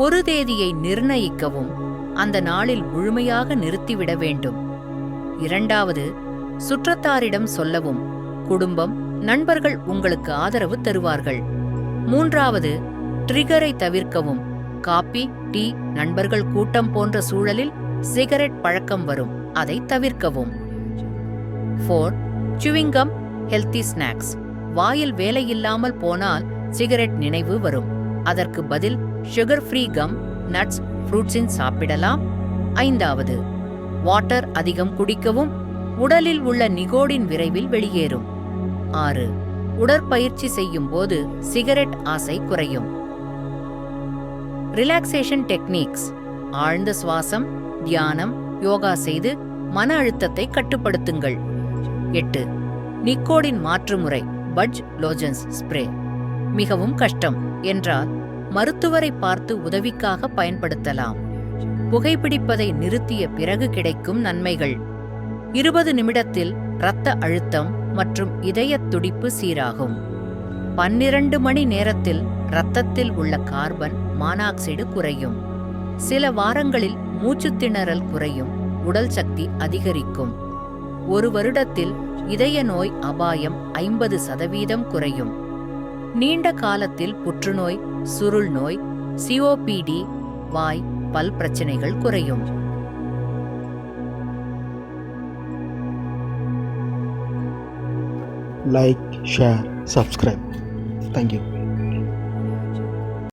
ஒரு தேதியை நிர்ணயிக்கவும் அந்த நாளில் முழுமையாக நிறுத்திவிட வேண்டும். இரண்டாவது, சுற்றத்தாரிடம் சொல்லவும். குடும்பம், நண்பர்கள் உங்களுக்கு ஆதரவு தருவார்கள். மூன்றாவது, ட்ரிகரை தவிர்க்கவும். காபி, டீ, நண்பர்கள் கூட்டம் போன்ற சூழலில் சிகரெட் பழக்கம் வரும், அதை தவிர்க்கவும். 4. chewing gum, healthy snacks. வாயில் வேலையில்லாமல் போனால் சிகரெட் நினைவு வரும். அதற்கு பதில் சுகர் ஃப்ரீ கம், நட்ஸ், ஃப்ரூட்ஸின் சாப்பிடலாம். 5வது, வாட்டர் அதிகம் குடிக்கவும். உடலில் உள்ள நிகோடின் விரைவில் வெளியேறும். 6. உடற்பயிற்சி செய்யும் போது சிகரெட் ஆசை குறையும். Relaxation techniques. ஆழ்ந்த சுவாசம், தியானம், யோகா செய்து மன அழுத்தத்தை கட்டுப்படுத்துங்கள். 8. Nicotine மாற்றுமுறை, பட்ஜ் லோஜன்ஸ் spray. மிகவும் கஷ்டம் என்றால் மருத்துவரை பார்த்து உதவிக்காக பயன்படுத்தலாம். புகைப்பிடிப்பதை நிறுத்திய பிறகு கிடைக்கும் நன்மைகள். 20 நிமிடத்தில் இரத்த அழுத்தம் மற்றும் இதயத் துடிப்பு சீராகும். 12 மணி நேரத்தில் இரத்தத்தில் உள்ள கார்பன் மானாக்சைடு குறையும். சில வாரங்களில் மூச்சுத் திணறல் குறையும், உடல் சக்தி அதிகரிக்கும். 1 வருடத்தில் இதய நோய் அபாயம் 50% குறையும். நீண்ட காலத்தில் புற்றுநோய், சுருள் நோய், COPD, வாய், பல் பிரச்சனைகள் குறையும். Like, share, subscribe. Thank you.